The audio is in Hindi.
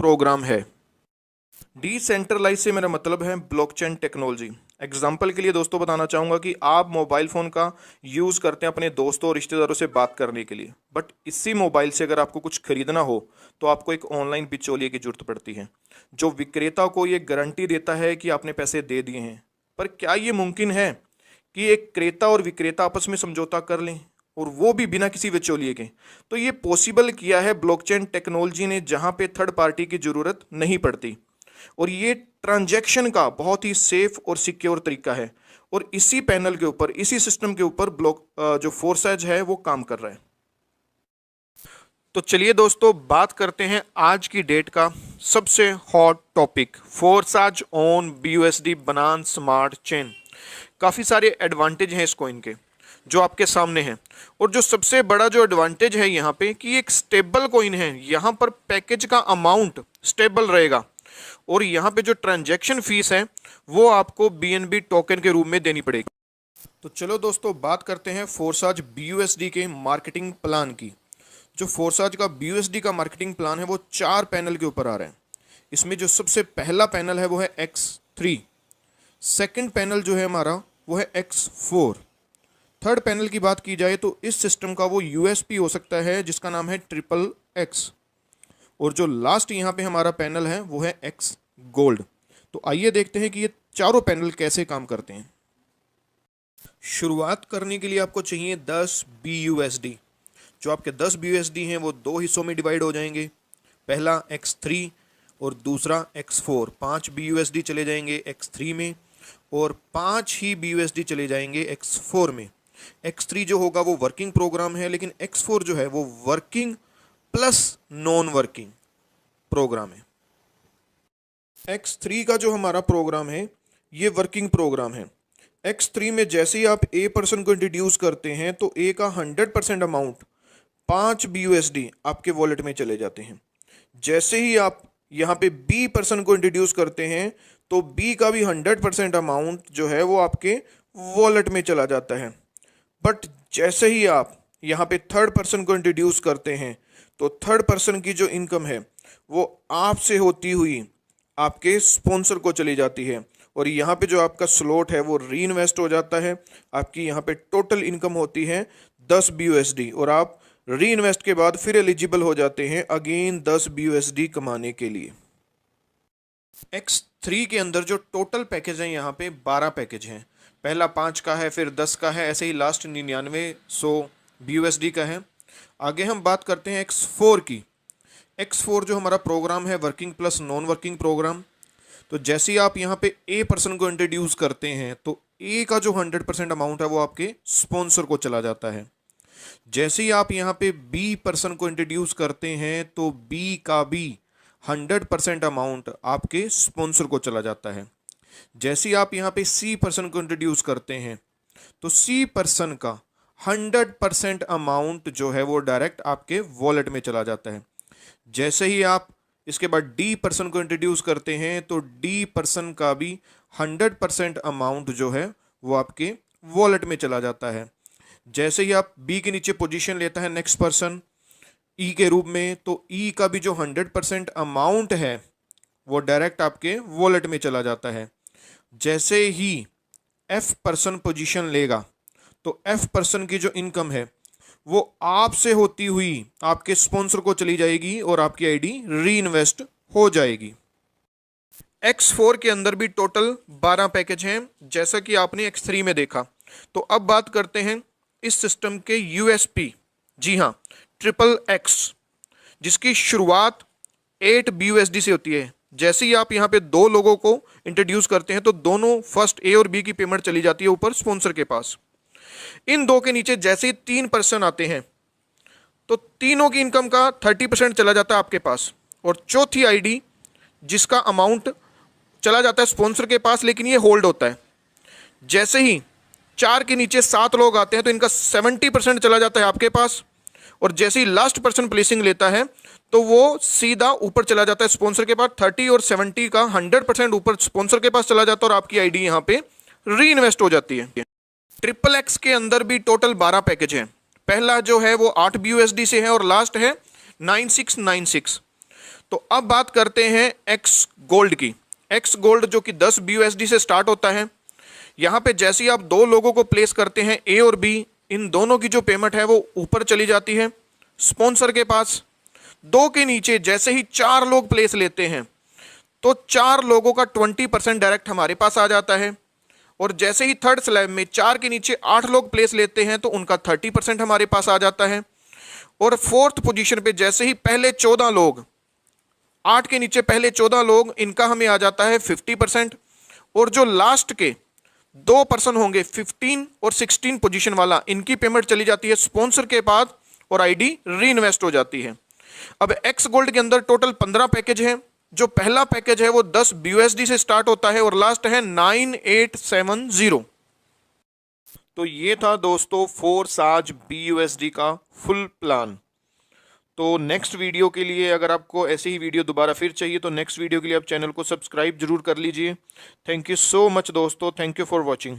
प्रोग्राम है। डिसेंट्रलाइज से मेरा मतलब है ब्लॉकचेन टेक्नोलॉजी। एग्जाम्पल के लिए दोस्तों बताना चाहूँगा कि आप मोबाइल फ़ोन का यूज़ करते हैं अपने दोस्तों और रिश्तेदारों से बात करने के लिए, बट इसी मोबाइल से अगर आपको कुछ खरीदना हो तो आपको एक ऑनलाइन बिचौलिए की जरूरत पड़ती है, जो विक्रेता को ये गारंटी देता है कि आपने पैसे दे दिए हैं। पर क्या ये मुमकिन है कि एक क्रेता और विक्रेता आपस में समझौता कर लें, और वो भी बिना किसी बिचौलिए के? तो ये पॉसिबल किया है ब्लॉकचेन टेक्नोलॉजी ने, जहाँ पे थर्ड पार्टी की ज़रूरत नहीं पड़ती, और ये ट्रांजैक्शन का बहुत ही सेफ और सिक्योर तरीका है। और इसी पैनल के ऊपर, इसी सिस्टम के ऊपर जो फोरसाज है वो काम कर रहा है। तो चलिए दोस्तों बात करते हैं आज की डेट का सबसे हॉट टॉपिक, फोरसाज ऑन BUSD बनान स्मार्ट चेन। काफ़ी सारे एडवांटेज हैं इस कॉइन के जो आपके सामने हैं, और जो सबसे बड़ा जो एडवांटेज है यहाँ पे कि एक स्टेबल कॉइन है। यहाँ पर पैकेज का अमाउंट स्टेबल रहेगा, और यहाँ पे जो ट्रांजैक्शन फीस है वो आपको BNB टोकन के रूप में देनी पड़ेगी। तो चलो दोस्तों बात करते हैं फोरसाज BUSD के मार्केटिंग प्लान की। जो फोरसाज का BUSD का मार्केटिंग प्लान है वो 4 पैनल के ऊपर आ रहा है। इसमें जो सबसे पहला पैनल है वो है X3, सेकंड पैनल जो है हमारा वो है X4, थर्ड पैनल की बात की जाए तो इस सिस्टम का वो USP हो सकता है जिसका नाम है XXX, और जो लास्ट यहाँ पे हमारा पैनल है वो है X गोल्ड। तो आइए देखते हैं कि ये चारों पैनल कैसे काम करते हैं। शुरुआत करने के लिए आपको चाहिए 10 BUSD। जो आपके 10 BUSD हैं वो 2 हिस्सों में डिवाइड हो जाएंगे, पहला X3 और दूसरा X4। 5 BUSD चले जाएंगे X3 में और 5 ही BUSD चले जाएंगे X4 में। X3 जो होगा वो वर्किंग प्रोग्राम है, लेकिन X4 जो है वो working plus non working program है। X3 का जो हमारा प्रोग्राम है ये वर्किंग प्रोग्राम है। X3 में जैसे ही आप A पर्सन को इंट्रोड्यूस करते हैं तो A का 100% अमाउंट 5 BUSD आपके वॉलेट में चले जाते हैं। जैसे ही आप यहाँ पे B पर्सन को इंट्रोड्यूस करते हैं तो B का भी 100% अमाउंट जो है वो आपके वॉलेट में चला जाता है। बट जैसे ही आप यहाँ पे थर्ड पर्सन को इंट्रोड्यूस करते हैं तो थर्ड पर्सन की जो इनकम है वो आपसे होती हुई आपके स्पॉन्सर को चली जाती है, और यहाँ पे जो आपका स्लॉट है वो री इन्वेस्ट हो जाता है। आपकी यहाँ पे टोटल इनकम होती है 10 BUSD, और आप री इन्वेस्ट के बाद फिर एलिजिबल हो जाते हैं अगेन 10 BUSD कमाने के लिए। X3 के अंदर जो टोटल पैकेज हैं यहाँ पे 12 पैकेज हैं। पहला 5 का है, फिर 10 का है, ऐसे ही लास्ट 9900 BUSD का है। आगे हम बात करते हैं X4 की। X4 जो हमारा प्रोग्राम है working plus non working program. तो जैसे ही आप यहाँ पे A पर्सन को इंट्रोड्यूस करते हैं तो A का जो 100% अमाउंट है वो आपके स्पॉन्सर को चला जाता है। जैसे ही आप यहाँ पे B पर्सन को इंट्रोड्यूस करते हैं तो B का भी 100% अमाउंट आपके स्पॉन्सर को चला जाता है। जैसे ही आप यहाँ पे C पर्सन को इंट्रोड्यूस करते हैं तो C पर्सन का 100% अमाउंट जो है वो डायरेक्ट आपके वॉलेट में चला जाता है। जैसे ही आप इसके बाद D पर्सन को इंट्रोड्यूस करते हैं तो D पर्सन का भी 100% अमाउंट जो है वो आपके वॉलेट में चला जाता है। जैसे ही आप B के नीचे पोजीशन लेता है नेक्स्ट पर्सन E के रूप में, तो E का भी जो 100% अमाउंट है वो डायरेक्ट आपके वॉलेट में चला जाता है। जैसे ही F पर्सन पोजीशन लेगा तो F पर्सन की जो इनकम है वो आपसे होती हुई आपके स्पॉन्सर को चली जाएगी और आपकी आईडी री इन्वेस्ट हो जाएगी। X4 के अंदर भी टोटल 12 पैकेज हैं जैसा कि आपने X3 में देखा। तो अब बात करते हैं इस सिस्टम के USP। जी हाँ, XXX, जिसकी शुरुआत 8 BUSD से होती है। जैसे ही आप यहाँ पे 2 लोगों को इंट्रोड्यूस करते हैं तो दोनों फर्स्ट A और B की पेमेंट चली जाती है ऊपर स्पॉन्सर के पास। इन 2 के नीचे जैसे ही 3 पर्सन आते हैं तो तीनों की इनकम का 30% चला जाता है आपके पास, और चौथी आईडी जिसका अमाउंट चला जाता है स्पॉन्सर के पास लेकिन ये होल्ड होता है। जैसे ही 4 के नीचे 7 लोग आते हैं तो इनका 70% चला जाता है आपके पास, और जैसे ही लास्ट पर्सन प्लेसिंग लेता है तो वो सीधा ऊपर चला जाता है स्पॉन्सर के पास। 30 और 70 का 100% ऊपर स्पॉन्सर के पास चला जाता है और आपकी आईडी यहाँ पे री इन्वेस्ट हो जाती है। XXX के अंदर भी टोटल 12 पैकेज हैं। पहला जो है वो 8 BUSD से है और लास्ट है 9696। तो अब बात करते हैं एक्स गोल्ड की। एक्स गोल्ड जो कि 10 BUSD से स्टार्ट होता है। यहाँ पे जैसे ही आप दो लोगों को प्लेस करते हैं, ए और बी, इन दोनों की जो पेमेंट है वो ऊपर चली जाती है स्पॉन्सर के पास। दो के नीचे जैसे ही 4 लोग प्लेस लेते हैं तो 4 लोगों का 20% डायरेक्ट हमारे पास आ जाता है। और जैसे ही थर्ड स्लैब में 4 के नीचे 8 लोग प्लेस लेते हैं तो उनका 30% हमारे पास आ जाता है। और फोर्थ पोजीशन पे जैसे ही पहले 14 लोग, 8 के नीचे पहले 14 लोग, इनका हमें आ जाता है 50%। और जो लास्ट के 2 पर्सन होंगे 15 और 16 पोजीशन वाला, इनकी पेमेंट चली जाती है स्पॉन्सर के पास और आईडी री इन्वेस्ट हो जाती है। अब एक्स गोल्ड के अंदर टोटल 15 पैकेज हैं। जो पहला पैकेज है वो 10 BUSD से स्टार्ट होता है और लास्ट है 9870। तो ये था दोस्तों 4 साज BUSD का फुल प्लान। तो नेक्स्ट वीडियो के लिए अगर आपको ऐसे ही वीडियो दोबारा फिर चाहिए तो नेक्स्ट वीडियो के लिए आप चैनल को सब्सक्राइब जरूर कर लीजिए। थैंक यू सो मच दोस्तों, थैंक यू फॉर वॉचिंग।